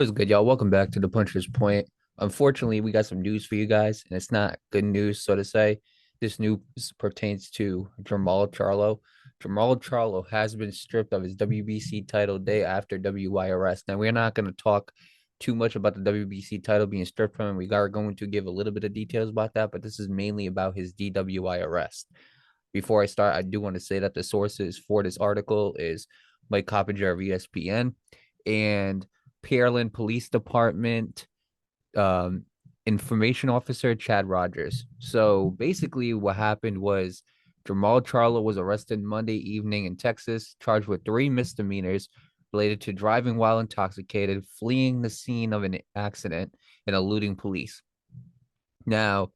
What's good, y'all? Welcome back to the Puncher's Point. Unfortunately, we got some news for you guys, and it's not good news, so to say. This news pertains to Jermall Charlo. Jermall Charlo has been stripped of his WBC title day after WI arrest. Now, we're not going to talk too much about the WBC title being stripped from him. We are going to give a little bit of details about that, but this is mainly about his DWI arrest. Before I start, I do want to say that the sources for this article is Mike Coppinger of ESPN and Pearland Police Department information officer Chad Rogers. So basically, what happened was Jermall Charlo was arrested Monday evening in Texas, charged with 3 misdemeanors related to driving while intoxicated, fleeing the scene of an accident, and eluding police. Now,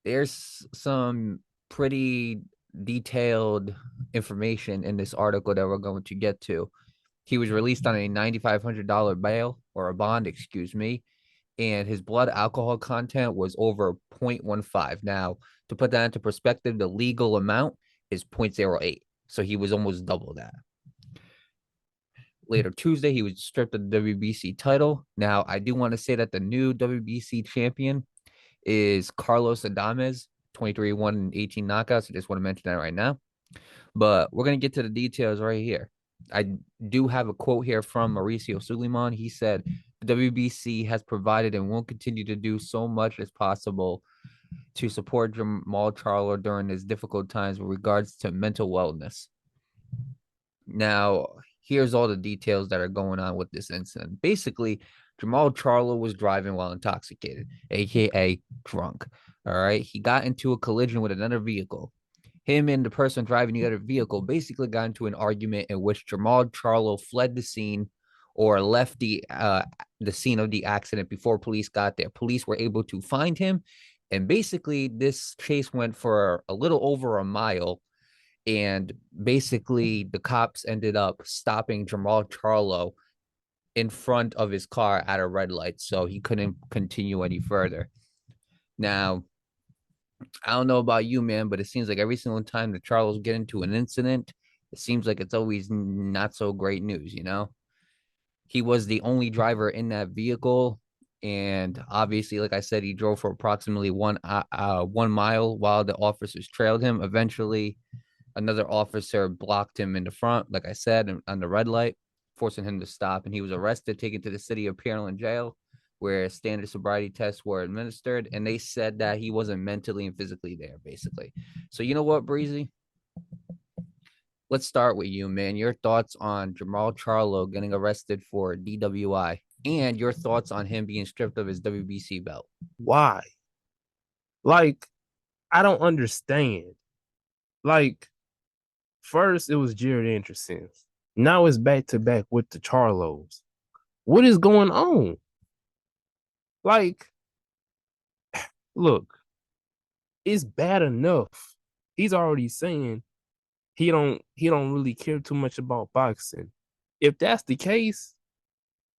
there's some pretty detailed information in this article that we're going to get to. He was released on a $9,500 bail or a bond, excuse me, and his blood alcohol content was over 0.15. Now, to put that into perspective, the legal amount is 0.08. So he was almost double that. Later Tuesday, he was stripped of the WBC title. Now, I do want to say that the new WBC champion is Carlos Adames, 23-1 and 18 knockouts. I just want to mention that right now. But we're going to get to the details right here. I do have a quote here from Mauricio Suleiman. He said, the WBC has provided and will continue to do so much as possible to support Jermall Charlo during his difficult times with regards to mental wellness. Now, here's all the details that are going on with this incident. Basically, Jermall Charlo was driving while intoxicated, aka drunk. All right. He got into a collision with another vehicle. Him and the person driving the other vehicle basically got into an argument in which Jermall Charlo fled the scene or left the scene of the accident before police got there. Police were able to find him, and basically this chase went for a little over a mile. And basically, the cops ended up stopping Jermall Charlo in front of his car at a red light, so he couldn't continue any further. Now, I don't know about you, man, but it seems like every single time the Charlos get into an incident, it seems like it's always not so great news, you know? He was the only driver in that vehicle. And obviously, like I said, he drove for approximately 1 mile while the officers trailed him. Eventually, another officer blocked him in the front, like I said, on the red light, forcing him to stop. And he was arrested, taken to the city of Pearland jail, where standard sobriety tests were administered. And they said that he wasn't mentally and physically there, basically. So, you know what, Breezy? Let's start with you, man. Your thoughts on Jermall Charlo getting arrested for DWI and your thoughts on him being stripped of his WBC belt. Why? Like, I don't understand. Like, first it was Jared Anderson. Now it's back to back with the Charlos. What is going on? Like, look, it's bad enough. He's already saying he don't really care too much about boxing. If that's the case,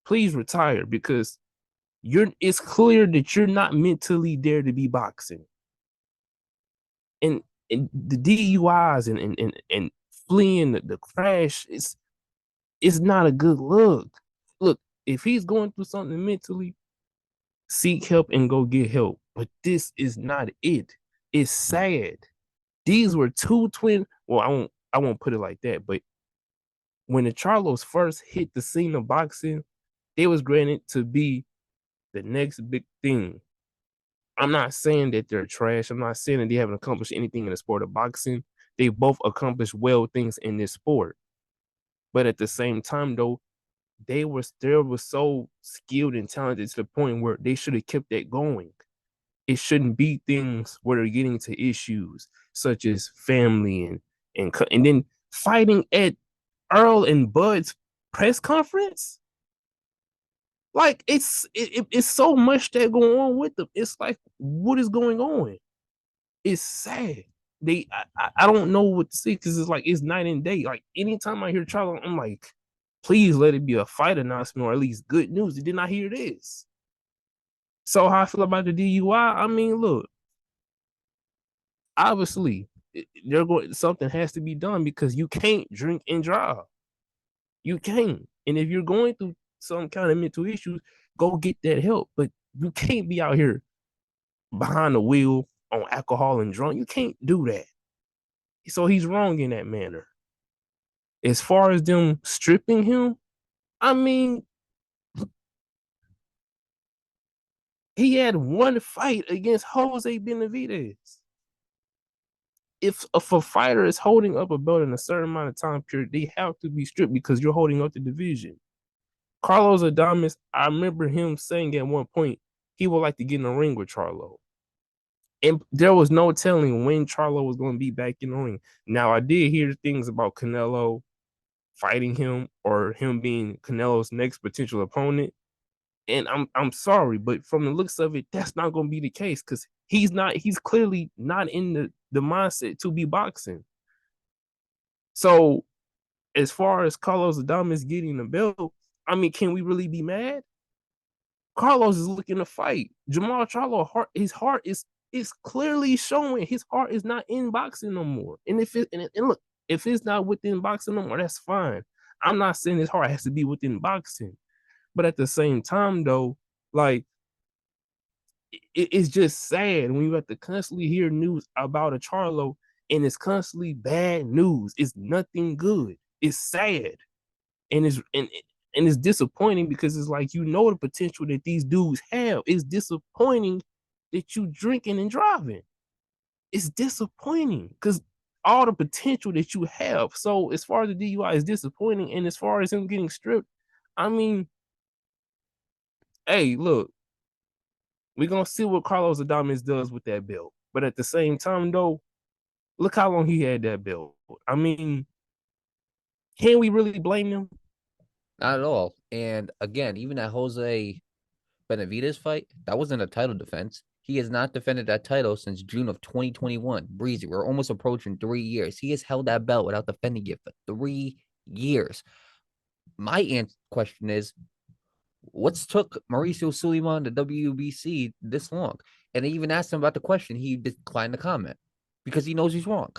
please retire because it's clear that you're not mentally there to be boxing. And the DUIs and fleeing the crash it's not a good look. Look, if he's going through something mentally, seek help and go get help. But this is not it. It's sad. These were two twin. Well, I won't put it like that, but when the Charlos first hit the scene of boxing, they was granted to be the next big thing. I'm not saying that they're trash. I'm not saying that they haven't accomplished anything in the sport of boxing. They both accomplished well things in this sport. But at the same time, though, they were so skilled and talented to the point where they should have kept that going. It shouldn't be things where they're getting to issues such as family and then fighting at Earl and Bud's press conference. Like it's so much that going on with them. It's like, what is going on? It's sad. I don't know what to say because it's like it's night and day. Like anytime I hear Charlo, I'm like, please let it be a fight announcement or at least good news. Did not hear this. So how I feel about the DUI? I mean, look, obviously something has to be done because you can't drink and drive. You can't. And if you're going through some kind of mental issues, go get that help. But you can't be out here behind the wheel on alcohol and drunk. You can't do that. So he's wrong in that manner. As far as them stripping him, I mean, he had one fight against Jose Benavidez. If a fighter is holding up a belt in a certain amount of time period, they have to be stripped because you're holding up the division. Carlos Adames, I remember him saying at one point he would like to get in the ring with Charlo. And there was no telling when Charlo was going to be back in the ring. Now, I did hear things about Canelo fighting him or him being Canelo's next potential opponent. And I'm sorry, but from the looks of it, that's not going to be the case because he's clearly not in the mindset to be boxing. So as far as Carlos Adames getting the belt, I mean, can we really be mad? Carlos is looking to fight. Jermall Charlo, his heart is clearly showing his heart is not in boxing no more. And look, if it's not within boxing no more, that's fine. I'm not saying his heart has to be within boxing. But at the same time, though, like it's just sad when you have to constantly hear news about a Charlo and it's constantly bad news. It's nothing good. It's sad. And it's disappointing because it's like you know the potential that these dudes have. It's disappointing that you drinking and driving. It's disappointing because all the potential that you have. So as far as the DUI is disappointing, and as far as him getting stripped, I mean, hey, look, we're gonna see what Carlos Adames does with that belt. But at the same time, though, look how long he had that belt. I mean, can we really blame him? Not at all. And again, even that Jose Benavidez fight, that wasn't a title defense. He has not defended that title since June of 2021. Breezy, we're almost approaching 3 years. He has held that belt without defending it for 3 years. My question is, what's took Mauricio Suleiman, the WBC, this long? And I even asked him about the question. He declined to comment because he knows he's wrong.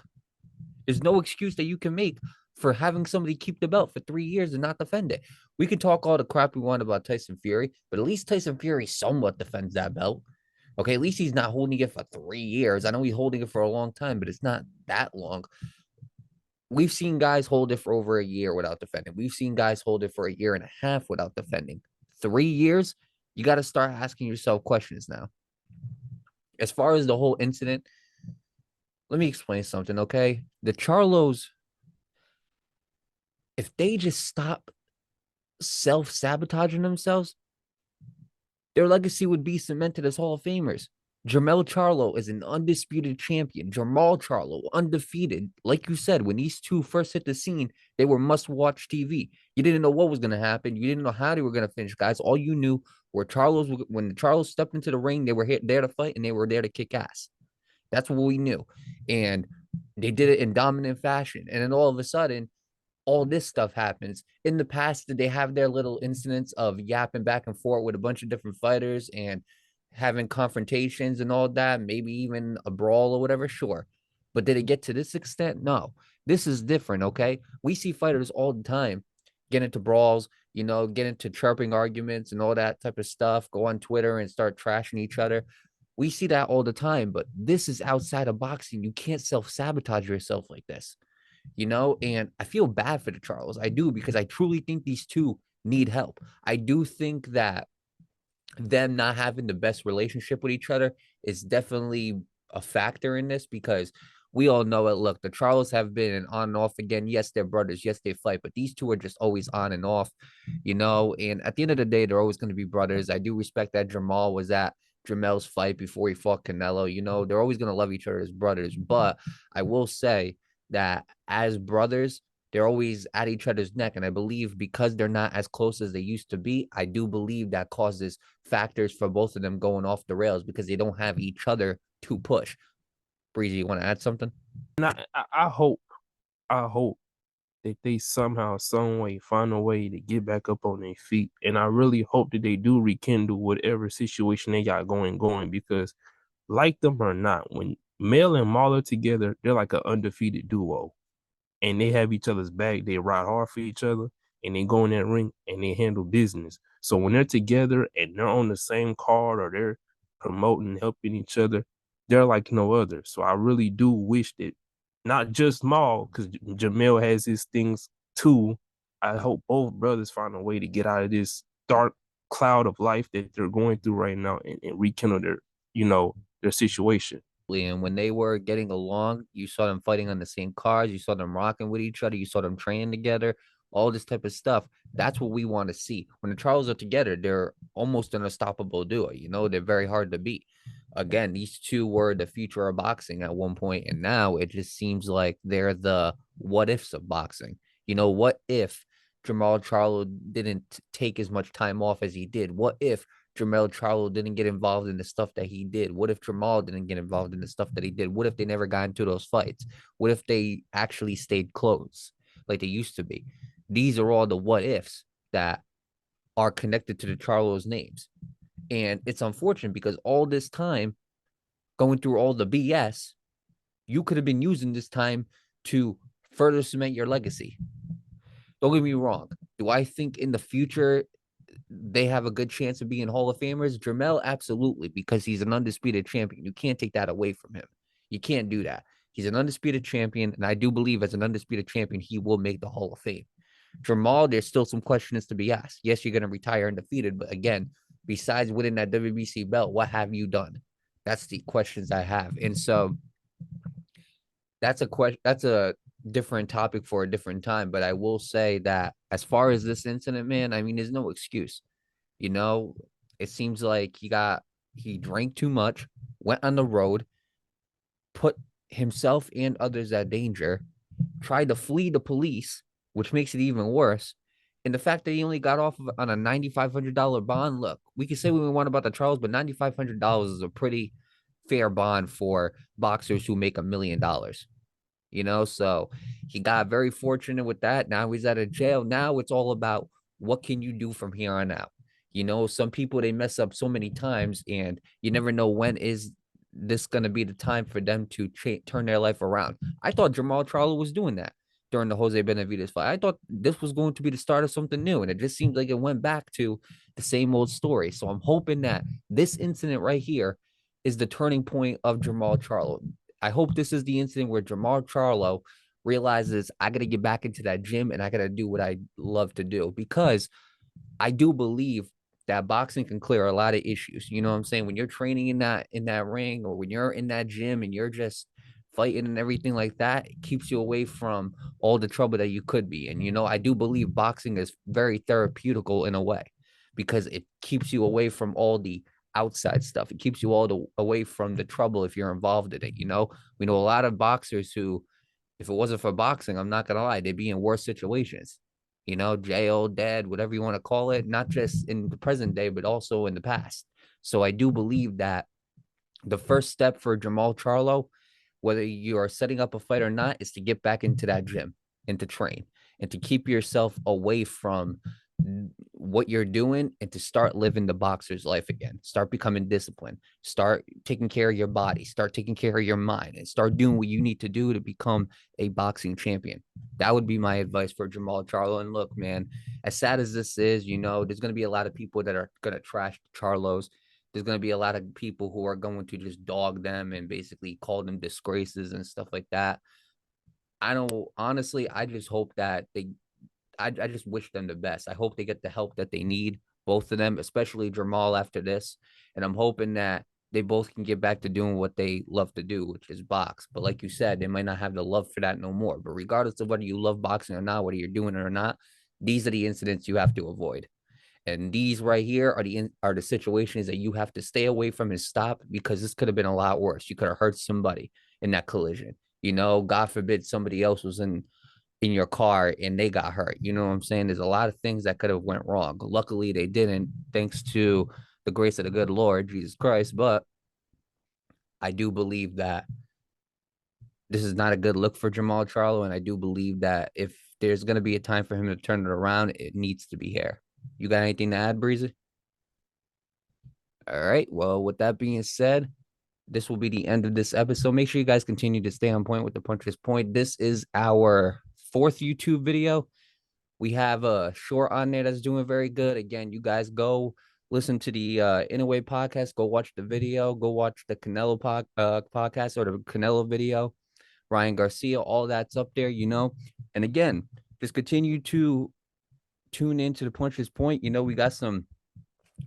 There's no excuse that you can make for having somebody keep the belt for 3 years and not defend it. We can talk all the crap we want about Tyson Fury, but at least Tyson Fury somewhat defends that belt. Okay, at least he's not holding it for 3 years. I know he's holding it for a long time, but it's not that long. We've seen guys hold it for over a year without defending. We've seen guys hold it for a year and a half without defending. 3 years, you got to start asking yourself questions now. As far as the whole incident, let me explain something, okay? The Charlos, if they just stop self-sabotaging themselves, their legacy would be cemented as Hall of Famers. Jermall Charlo is an undisputed champion. Jermall Charlo, undefeated. Like you said, when these two first hit the scene, they were must-watch TV. You didn't know what was going to happen. You didn't know how they were going to finish, guys. All you knew were when the Charlos stepped into the ring, they were there to fight, and they were there to kick ass. That's what we knew. And they did it in dominant fashion. And then all of a sudden, all this stuff happens. In the past, did they have their little incidents of yapping back and forth with a bunch of different fighters and having confrontations and all that, maybe even a brawl or whatever? Sure. But did it get to this extent? No. This is different, okay? We see fighters all the time get into brawls, get into chirping arguments and all that type of stuff, go on Twitter and start trashing each other. We see that all the time, but this is outside of boxing. You can't self-sabotage yourself like this. And I feel bad for the Charlos. I do, because I truly think these two need help. I do think that them not having the best relationship with each other is definitely a factor in this, because we all know it. Look, the Charlos have been on and off again. Yes, they're brothers. Yes, they fight, but these two are just always on and off, and at the end of the day, they're always going to be brothers. I do respect that Jermall was at Jermell's fight before he fought Canelo. They're always going to love each other as brothers, but I will say that as brothers, they're always at each other's neck. And I believe because they're not as close as they used to be, I do believe that causes factors for both of them going off the rails, because they don't have each other to push. Breezy, you want to add something? And I hope that they somehow, some way, find a way to get back up on their feet. And I really hope that they do rekindle whatever situation they got going, because like them or not, when Mel and Marla together, they're like an undefeated duo. And they have each other's back. They ride hard for each other. and they go in that ring and they handle business. So when they're together and they're on the same card or they're promoting, helping each other, they're like no other. So I really do wish that not just Maul, because Jermall has his things too. I hope both brothers find a way to get out of this dark cloud of life that they're going through right now and rekindle their, their situation. And when they were getting along, you saw them fighting on the same cars, you saw them rocking with each other, you saw them training together, all this type of stuff. That's what we want to see. When the Charles are together, they're almost an unstoppable duo. They're very hard to beat. Again, these two were the future of boxing at one point, and now it just seems like they're the what ifs of boxing. What if Jermall Charlo didn't take as much time off as he did? What if Jermall Charlo didn't get involved in the stuff that he did? What if Jermall didn't get involved in the stuff that he did? What if they never got into those fights? What if they actually stayed close like they used to be? These are all the what ifs that are connected to the Charlos names. And it's unfortunate because all this time going through all the BS, you could have been using this time to further cement your legacy. Don't get me wrong. Do I think in the future they have a good chance of being Hall of Famers? Jermall, absolutely, because he's an undisputed champion. You can't take that away from him. You can't do that. He's an undisputed champion, and I do believe as an undisputed champion, he will make the Hall of Fame. Jermall, there's still some questions to be asked. Yes, you're going to retire undefeated, but again, besides winning that WBC belt, what have you done? That's the questions I have. And so that's a question. That's a different topic for a different time. But I will say that as far as this incident, man, I mean, there's no excuse. You know, it seems like he drank too much, went on the road, put himself and others at danger, tried to flee the police, which makes it even worse. And the fact that he only got off on a $9,500 bond. Look, we can say what we want about the Charles, but $9,500 is a pretty fair bond for boxers who make $1 million. So he got very fortunate with that. Now he's out of jail. Now it's all about what can you do from here on out. Some people, they mess up so many times, and you never know when is this going to be the time for them to turn their life around. I thought Jermall Charlo was doing that during the Jose Benavidez fight. I thought this was going to be the start of something new, and it just seems like it went back to the same old story. So I'm hoping that this incident right here is the turning point of Jermall Charlo. I hope this is the incident where Jermall Charlo realizes I got to get back into that gym and I got to do what I love to do, because I do believe that boxing can clear a lot of issues. You know what I'm saying? When you're training in that ring, or when you're in that gym and you're just fighting and everything like that, it keeps you away from all the trouble that you could be. And I do believe boxing is very therapeutical in a way, because it keeps you away from all the outside stuff. It keeps you away from the trouble if you're involved in it. We know a lot of boxers who, if it wasn't for boxing, I'm not gonna lie, they'd be in worse situations. Jail, dead, whatever you want to call it, not just in the present day, but also in the past. So I do believe that the first step for Jermall Charlo, whether you are setting up a fight or not, is to get back into that gym and to train and to keep yourself away from what you're doing and to start living the boxer's life again. Start becoming disciplined. Start taking care of your body. Start taking care of your mind, and start doing what you need to do to become a boxing champion. That would be my advice for Jermall Charlo. And look, man, as sad as this is, there's going to be a lot of people that are going to trash Charlos. There's going to be a lot of people who are going to just dog them and basically call them disgraces and stuff like that. I don't honestly, I just hope that I just wish them the best. I hope they get the help that they need, both of them, especially Jermall after this. And I'm hoping that they both can get back to doing what they love to do, which is box. But like you said, they might not have the love for that no more. But regardless of whether you love boxing or not, whether you're doing it or not, these are the incidents you have to avoid. And these right here are the situations that you have to stay away from and stop, because this could have been a lot worse. You could have hurt somebody in that collision. God forbid somebody else was in your car and they got hurt. You know what I'm saying? There's a lot of things that could have went wrong. Luckily, they didn't, thanks to the grace of the good Lord, Jesus Christ. But I do believe that this is not a good look for Jermall Charlo. And I do believe that if there's going to be a time for him to turn it around, it needs to be here. You got anything to add, Breezy? All right. Well, with that being said, this will be the end of this episode. Make sure you guys continue to stay on point with the Puncher's Point. This is our fourth YouTube video. We have a short on there that's doing very good. Again, you guys go listen to the In a Way podcast. Go watch the video. Go watch the podcast or the Canelo video. Ryan Garcia, all that's up there, you know. And again, just continue to tune into the Puncher's Point. You know, we got some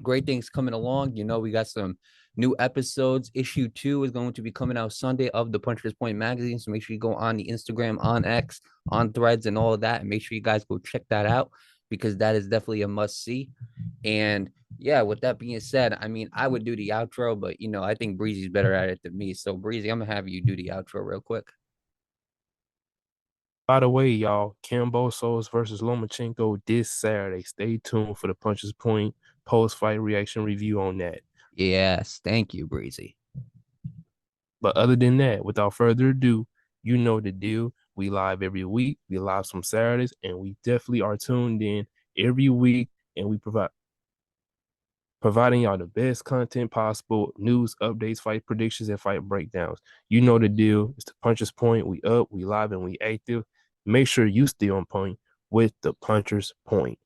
great things coming along. You know, we got some new episodes. Issue 2 is going to be coming out Sunday of the Puncher's Point magazine. So make sure you go on the Instagram, on X, on Threads, and all of that. And make sure you guys go check that out because that is definitely a must see. And yeah, with that being said, I mean, I would do the outro, but you know, I think Breezy's better at it than me. So Breezy, I'm gonna have you do the outro real quick. By the way, y'all, Kambosos versus Lomachenko this Saturday. Stay tuned for the Puncher's Point post-fight reaction review on that. Yes, thank you, Breezy. But other than that, without further ado, you know the deal. We live every week. We live some Saturdays, and we definitely are tuned in every week, and we providing y'all the best content possible, news, updates, fight predictions, and fight breakdowns. You know the deal. It's the Puncher's Point. We up, we live, and we active. Make sure you stay on point with the Puncher's Point.